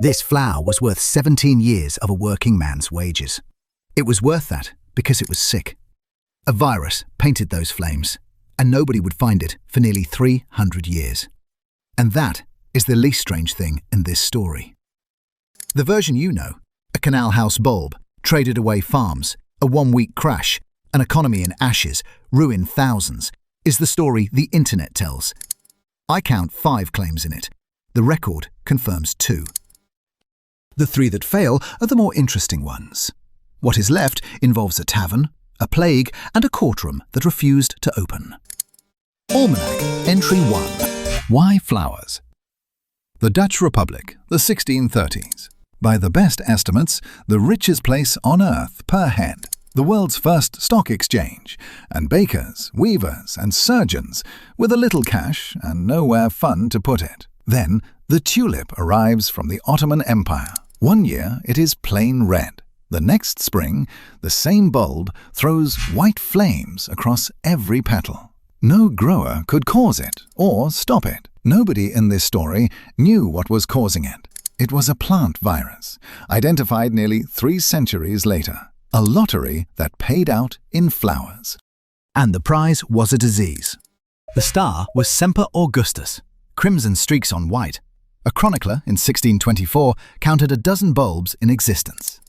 This flower was worth 17 years of a working man's wages. It was worth that because it was sick. A virus painted those flames, and nobody would find it for nearly 300 years. And that is the least strange thing in this story. The version you know, a canal house bulb, traded away farms, a one-week crash, an economy in ashes, ruined thousands, is the story the internet tells. I count 5 claims in it. The record confirms 2. The 3 that fail are the more interesting ones. What is left involves a tavern, a plague, and a courtroom that refused to open. Almanac, Entry 1. Why flowers? The Dutch Republic, the 1630s. By the best estimates, the richest place on earth per head. The world's first stock exchange, and bakers, weavers, and surgeons with a little cash and nowhere fun to put it. Then, the tulip arrives from the Ottoman Empire. One year it is plain red. The next spring, the same bulb throws white flames across every petal. No grower could cause it or stop it. Nobody in this story knew what was causing it. It was a plant virus, identified nearly 3 centuries later. A lottery that paid out in flowers. And the prize was a disease. The star was Semper Augustus, crimson streaks on white. A chronicler in 1624 counted a dozen bulbs in existence.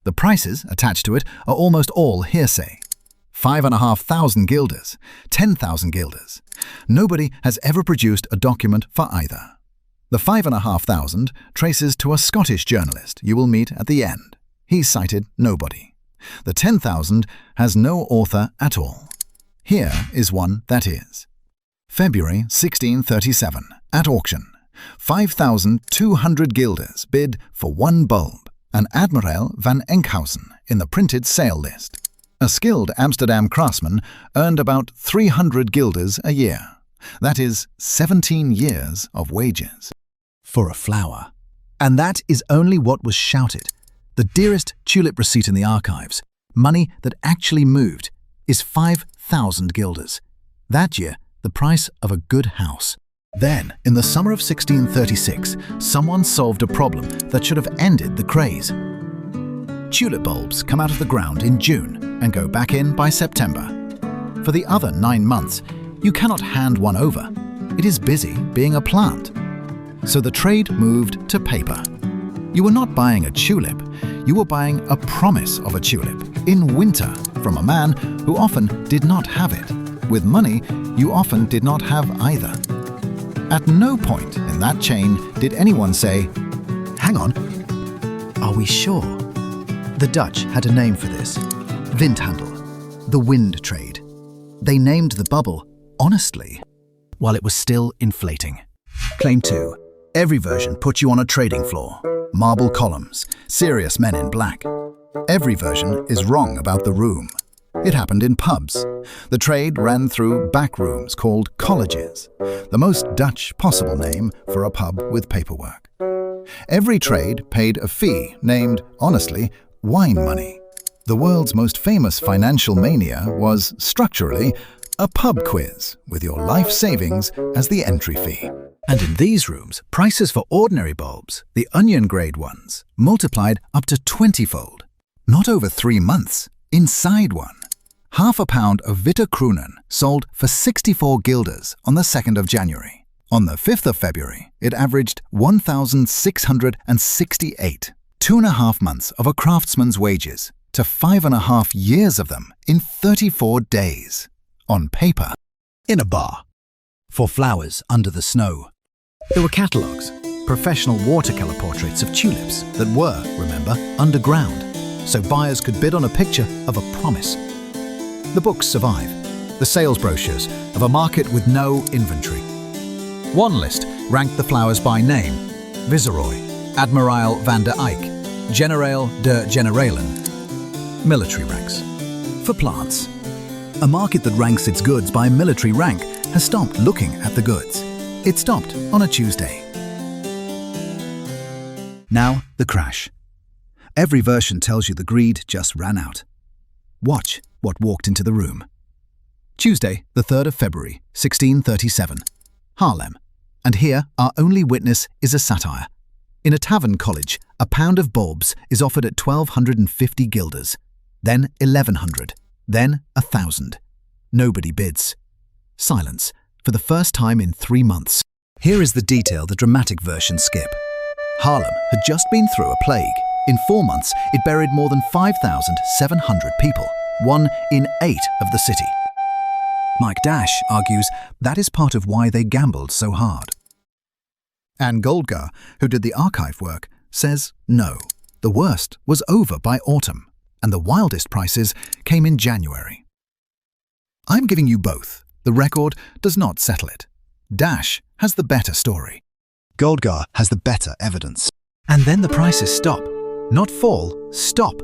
The prices attached to it are almost all hearsay. 5,500 guilders, 10,000 guilders. Nobody has ever produced a document for either. The 5,500 traces to a Scottish journalist you will meet at the end. He cited nobody. The 10,000 has no author at all. Here is one that is. February 1637, at auction. 5,200 guilders bid for 1 bulb, and Admirael van Enkhuizen in the printed sale list. A skilled Amsterdam craftsman earned about 300 guilders a year. That is 17 years of wages. For a flower. And that is only what was shouted. The dearest tulip receipt in the archives, money that actually moved, is 5,000 guilders. That year, the price of a good house. Then, in the summer of 1636, someone solved a problem that should have ended the craze. Tulip bulbs come out of the ground in June and go back in by September. For the other 9 months, you cannot hand one over. It is busy being a plant. So the trade moved to paper. You were not buying a tulip, you were buying a promise of a tulip in winter from a man who often did not have it. With money, you often did not have either. At no point in that chain did anyone say, "Hang on, are we sure?" The Dutch had a name for this. Windhandel, the wind trade. They named the bubble, honestly, while it was still inflating. Claim 2. Every version puts you on a trading floor. Marble columns, serious men in black. Every version is wrong about the room. It happened in pubs. The trade ran through back rooms called colleges, the most Dutch possible name for a pub with paperwork. Every trade paid a fee named, honestly, wine money. The world's most famous financial mania was, structurally, a pub quiz with your life savings as the entry fee. And in these rooms, prices for ordinary bulbs, the onion grade ones, multiplied up to 20-fold. Not over 3 months, inside one. Half a pound of Witte Kronen sold for 64 guilders on the 2nd of January. On the 5th of February, it averaged 1,668. 2.5 months of a craftsman's wages to 5.5 years of them in 34 days. On paper. In a bar. For flowers under the snow. There were catalogues, professional watercolour portraits of tulips that were, remember, underground, so buyers could bid on a picture of a promise. The books survive, the sales brochures of a market with no inventory. One list ranked the flowers by name: Viceroy, Admirael van der Eyck, Generaal de Generalen. Military ranks. For plants. A market that ranks its goods by military rank has stopped looking at the goods. It stopped on a Tuesday. Now the crash. Every version tells you the greed just ran out. Watch what walked into the room. Tuesday, the 3rd of February, 1637. Haarlem. And here our only witness is a satire. In a tavern college, a pound of bulbs is offered at 1,250 guilders, then 1,100, then 1,000. Nobody bids. Silence, for the first time in 3 months. Here is the detail the dramatic version skip. Haarlem had just been through a plague. In 4 months, it buried more than 5,700 people, 1 in 8 of the city. Mike Dash argues that is part of why they gambled so hard. Anne Goldgar, who did the archive work, says no. The worst was over by autumn, and the wildest prices came in January. I'm giving you both. The record does not settle it. Dash has the better story. Goldgar has the better evidence. And then the prices stop. Not fall, stop.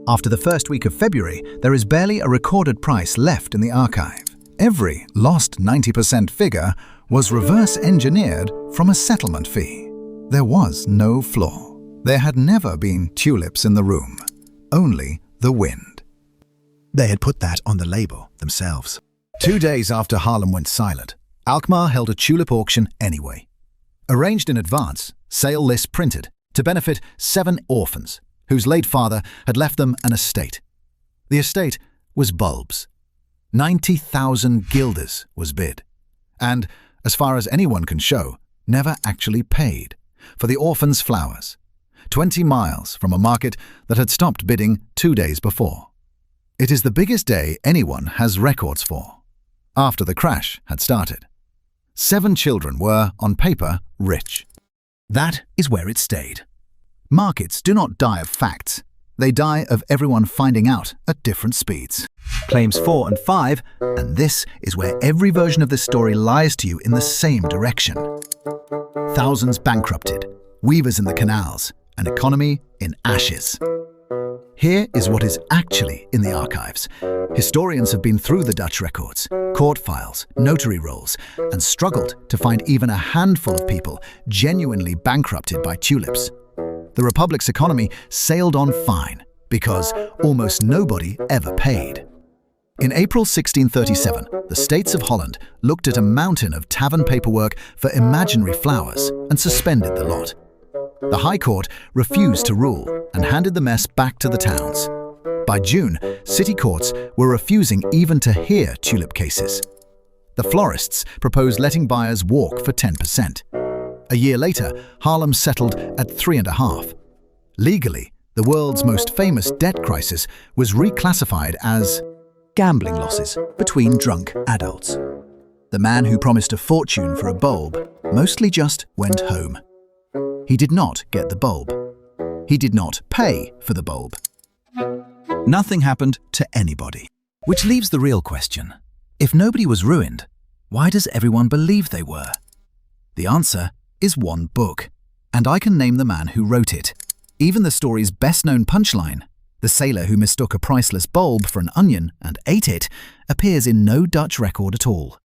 After the first week of February, there is barely a recorded price left in the archive. Every lost 90% figure was reverse-engineered from a settlement fee. There was no flaw. There had never been tulips in the room, only the wind. They had put that on the label themselves. 2 days after Haarlem went silent, Alkmaar held a tulip auction anyway. Arranged in advance, sale lists printed to benefit 7 orphans whose late father had left them an estate. The estate was bulbs. 90,000 guilders was bid, and, as far as anyone can show, never actually paid for the orphans' flowers, 20 miles from a market that had stopped bidding 2 days before. It is the biggest day anyone has records for, after the crash had started. 7 children were, on paper, rich. That is where it stayed. Markets do not die of facts. They die of everyone finding out at different speeds. Claims 4 and 5, and this is where every version of this story lies to you in the same direction. Thousands bankrupted, weavers in the canals, an economy in ashes. Here is what is actually in the archives. Historians have been through the Dutch records, court files, notary rolls, and struggled to find even a handful of people genuinely bankrupted by tulips. The Republic's economy sailed on fine because almost nobody ever paid. In April 1637, the States of Holland looked at a mountain of tavern paperwork for imaginary flowers and suspended the lot. The High Court refused to rule and handed the mess back to the towns. By June, city courts were refusing even to hear tulip cases. The florists proposed letting buyers walk for 10%. A year later, Haarlem settled at 3.5%. Legally, the world's most famous debt crisis was reclassified as gambling losses between drunk adults. The man who promised a fortune for a bulb mostly just went home. He did not get the bulb. He did not pay for the bulb. Nothing happened to anybody. Which leaves the real question. If nobody was ruined, why does everyone believe they were? The answer is one book, and I can name the man who wrote it. Even the story's best-known punchline, the sailor who mistook a priceless bulb for an onion and ate it, appears in no Dutch record at all.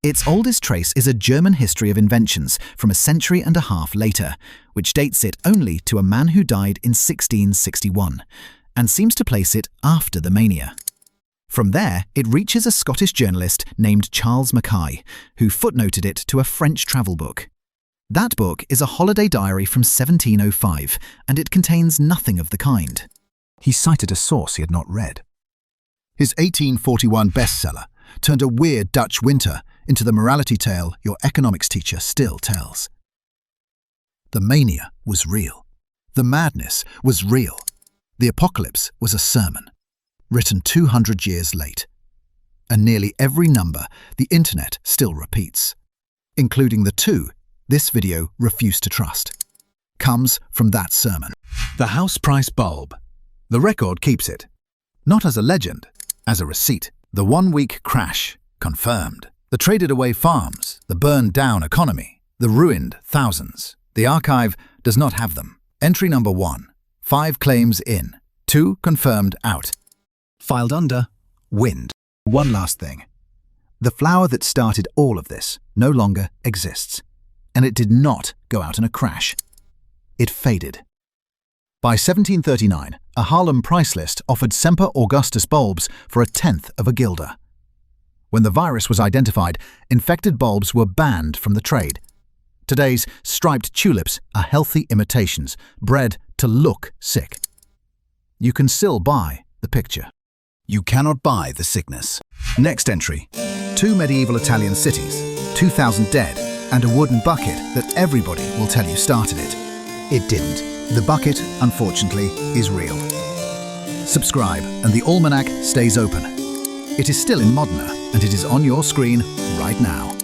Its oldest trace is a German history of inventions from 1.5 centuries later, which dates it only to a man who died in 1661, and seems to place it after the mania. From there, it reaches a Scottish journalist named Charles Mackay, who footnoted it to a French travel book. That book is a holiday diary from 1705, and it contains nothing of the kind. He cited a source he had not read. His 1841 bestseller turned a weird Dutch winter into the morality tale your economics teacher still tells. The mania was real. The madness was real. The apocalypse was a sermon, written 200 years late. And nearly every number the internet still repeats, including the 2 this video refused to trust, comes from that sermon. The house price bulb. The record keeps it. Not as a legend, as a receipt. The 1-week crash, confirmed. The traded away farms, the burned down economy, the ruined thousands. The archive does not have them. Entry number 1, 5 claims in, 2 confirmed out. Filed under, wind. One last thing. The flower that started all of this no longer exists. And it did not go out in a crash. It faded. By 1739, a Haarlem price list offered Semper Augustus bulbs for 1/10 of a guilder. When the virus was identified, infected bulbs were banned from the trade. Today's striped tulips are healthy imitations, bred to look sick. You can still buy the picture. You cannot buy the sickness. Next entry. 2 medieval Italian cities, 2,000 dead, and a wooden bucket that everybody will tell you started it. It didn't. The bucket, unfortunately, is real. Subscribe and the Almanac stays open. It is still in Modena and it is on your screen right now.